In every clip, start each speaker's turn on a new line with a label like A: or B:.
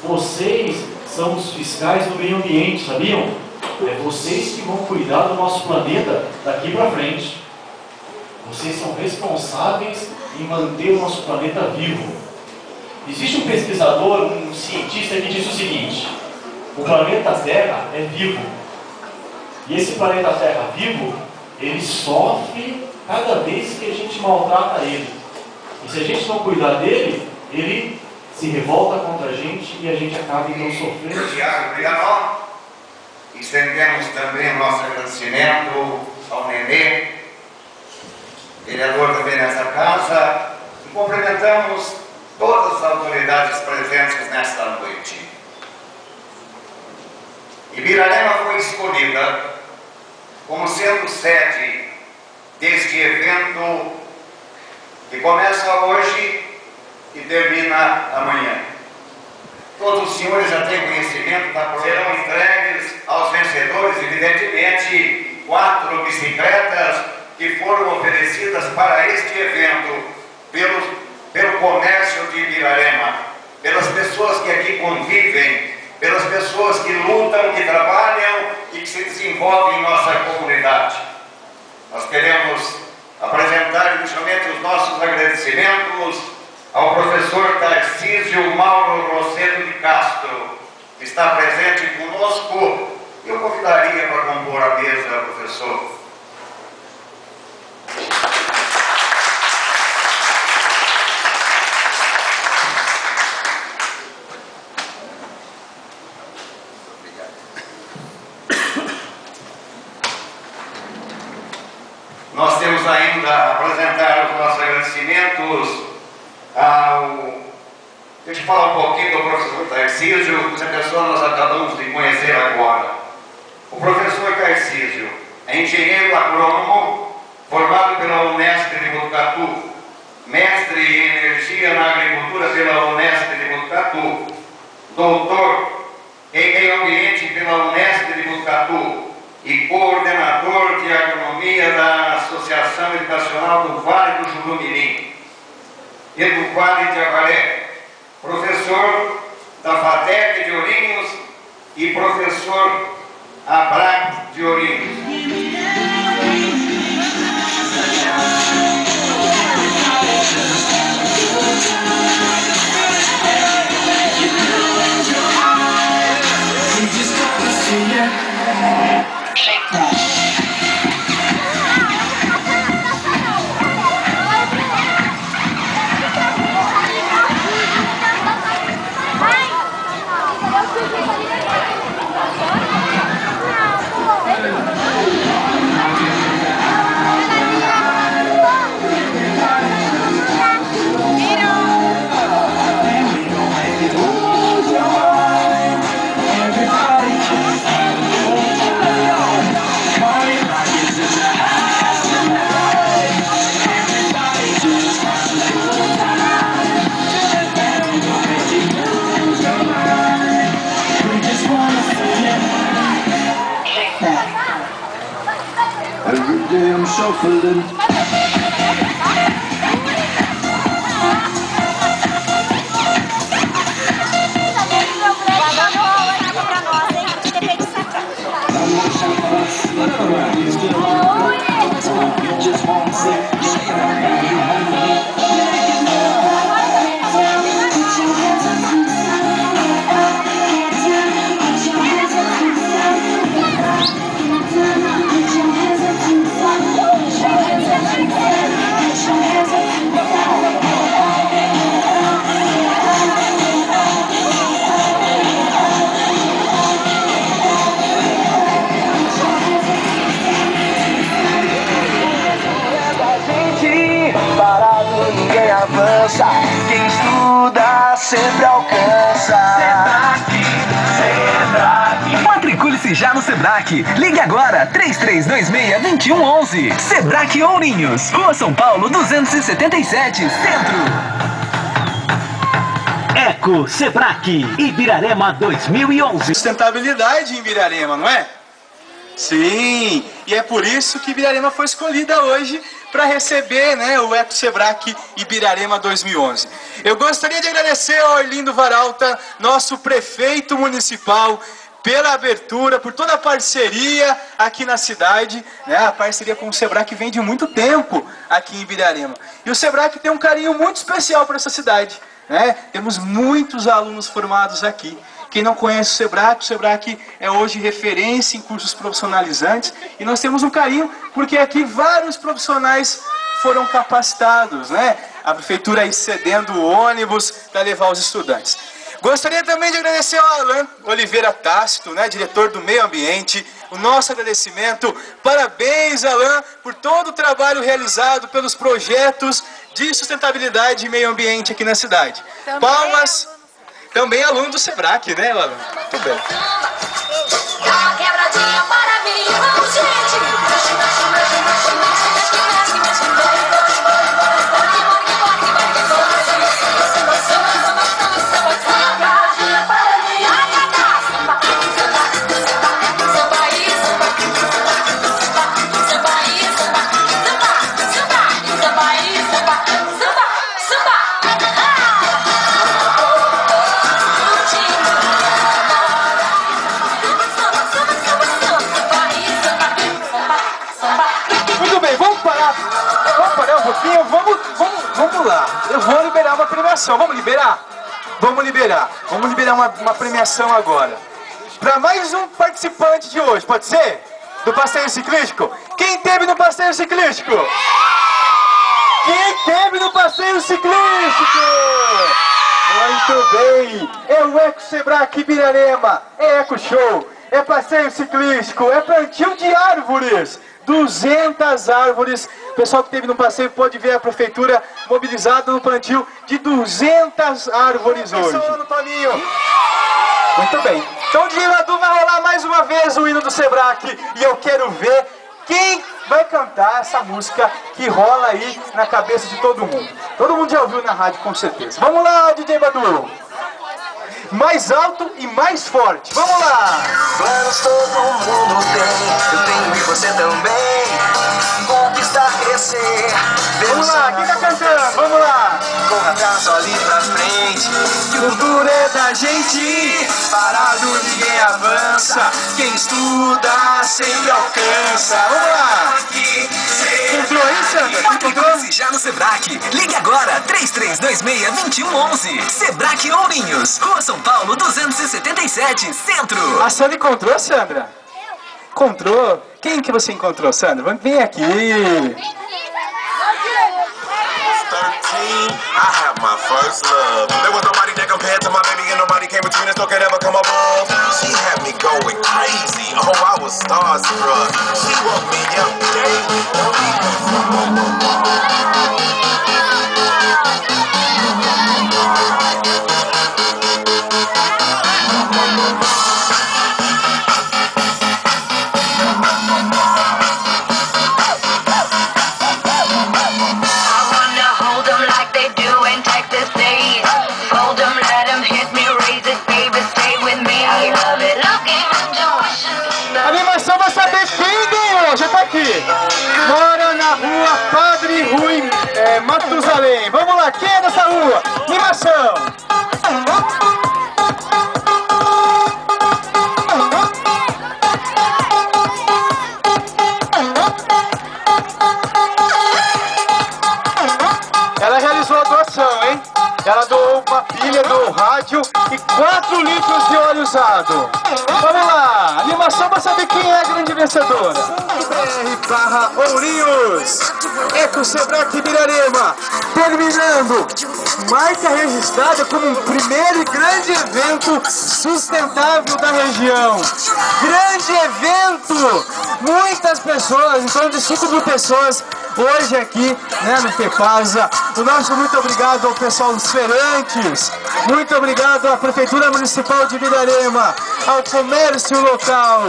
A: vocês são os fiscais do meio ambiente, sabiam? É vocês que vão cuidar do nosso planeta daqui para frente. Vocês são responsáveis em manter o nosso planeta vivo. Existe um pesquisador, um cientista que diz o seguinte: o planeta Terra é vivo. E esse planeta Terra vivo, ele sofre cada vez que a gente maltrata ele. E se a gente não cuidar dele, ele se revolta contra a gente e a gente acaba então sofrendo.
B: Tiago Brianó, estendemos também nosso agradecimento ao Nenê, vereador também nessa casa, e cumprimentamos todas as autoridades presentes nesta noite. Ibirarema foi escolhida como sendo sede deste evento que começa hoje e termina amanhã. Todos os senhores já têm conhecimento da prova. Serão entregues aos vencedores, evidentemente, 4 bicicletas que foram oferecidas para este evento pelo comércio de Ibirarema, pelas pessoas que aqui convivem, pelas pessoas que lutam, que trabalham e que se desenvolvem em nossa comunidade. Nós queremos apresentar inicialmente os nossos agradecimentos ao professor Tarcísio Mauro Rosseto de Castro, que está presente conosco. Eu convidaria para compor a mesa, professor. Nós temos ainda a apresentar os nossos agradecimentos ao... Deixa eu falar um pouquinho do professor Tarcísio, essa pessoa nós acabamos de conhecer agora. O professor Tarcísio é engenheiro agrônomo, formado pela Unesp de Botucatu, mestre em energia na agricultura pela Unesp de Botucatu, doutor em meio ambiente pela Unesp de Botucatu, e coordenador de agronomia da Associação Educacional do Vale do Jurumirim e do Vale de Avaré, professor da FATEC de Ourinhos e professor ABRAC de Ourinhos.
C: Every day I'm shuffling.
D: Quem estuda sempre alcança. Sebrae. Matricule-se já no Sebrae. Ligue agora 3326-2111. Sebrae Ourinhos, Rua São Paulo 277, Centro.
E: Eco Sebrae Ibirarema 2011.
F: Sustentabilidade em Ibirarema, não é? Sim, e é por isso que Ibirarema foi escolhida hoje para receber, né, o Eco Sebrae Ibirarema 2011. Eu gostaria de agradecer ao Arlindo Varalta, nosso prefeito municipal, pela abertura, por toda a parceria aqui na cidade, né? A parceria com o Sebrae que vem de muito tempo aqui em Ibirarema. E o Sebrae tem um carinho muito especial para essa cidade, né? Temos muitos alunos formados aqui. Quem não conhece o Sebrae é hoje referência em cursos profissionalizantes, e nós temos um carinho porque aqui vários profissionais foram capacitados, né? A prefeitura aí cedendo o ônibus para levar os estudantes. Gostaria também de agradecer ao Alan Oliveira Tácito, né, diretor do Meio Ambiente, o nosso agradecimento. Parabéns, Alan, por todo o trabalho realizado pelos projetos de sustentabilidade e meio ambiente aqui na cidade. Palmas. Também aluno do Sebrae, né, Alan? Muito bem. Vamos lá, eu vou liberar uma premiação. Vamos liberar? Vamos liberar uma premiação agora para mais um participante de hoje, pode ser? Do passeio ciclístico? Quem teve no passeio ciclístico? Quem teve no passeio ciclístico? Muito bem, é o Eco Sebrae Ibirarema, é Eco Show, é passeio ciclístico, é plantio de árvores. 200 árvores. O pessoal que esteve no passeio pode ver a prefeitura mobilizada no plantio de 200 árvores hoje. Muito bem. Então, Diladu, vai rolar mais uma vez o hino do Sebrae e eu quero ver quem vai cantar essa música que rola aí na cabeça de todo mundo. Todo mundo já ouviu na rádio, com certeza. Vamos lá, DJ Badu. Mais alto e mais forte. Vamos lá!
G: Planos todo mundo tem, eu tenho e você também. Conquistar, crescer.
F: Vamos lá, quem tá cantando? Vamos lá!
G: Corra atrás, olhe pra frente.
F: Que o futuro é da gente. Parado ninguém avança. Quem estuda sempre alcança. Vamos lá! Encontrou aí, Sandra?
D: Encontrou-se já no Sebrae. Ligue agora, 3326-2111. Sebrae Ourinhos, Rua São Paulo 277, Centro.
F: A Sandra encontrou, Sandra? Encontrou? Quem que você encontrou, Sandra? Vem aqui.
H: 13, I have my first love. There was nobody that compared to my baby, and nobody came between us, no could ever come above. She had me going crazy. Oh, I was starstruck. She woke me up
F: mora na rua Padre Rui Matusalém. Vamos lá, quem é dessa rua? Animação! Ela realizou a doação, hein? Ela doou uma pilha do rádio e 4 litros de óleo usado. Vamos lá, animação para saber quem é a grande vencedora. BR/Ourinhos, Eco Sebrae Ibirarema, terminando, marca registrada como um primeiro e grande evento sustentável da região. Grande evento, muitas pessoas, em torno de 5.000 pessoas hoje aqui, né, no FEPASA. O nosso muito obrigado ao pessoal dos feirantes, muito obrigado à Prefeitura Municipal de Ibirarema, ao comércio local.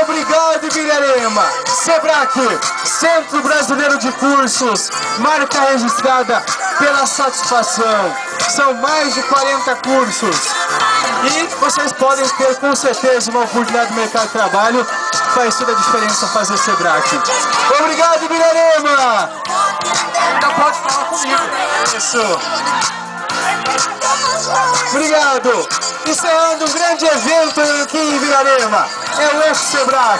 F: Obrigado, Ibirarema. Sebrae, Centro Brasileiro de Cursos, marca registrada pela satisfação. São mais de 40 cursos. E vocês podem ter com certeza uma oportunidade no mercado de trabalho. Faz toda a diferença fazer Sebrae. Obrigado, Ibirarema! Ainda pode falar comigo. Isso. Obrigado. Encerrando um grande evento aqui em Ibirarema. É o Sebrae.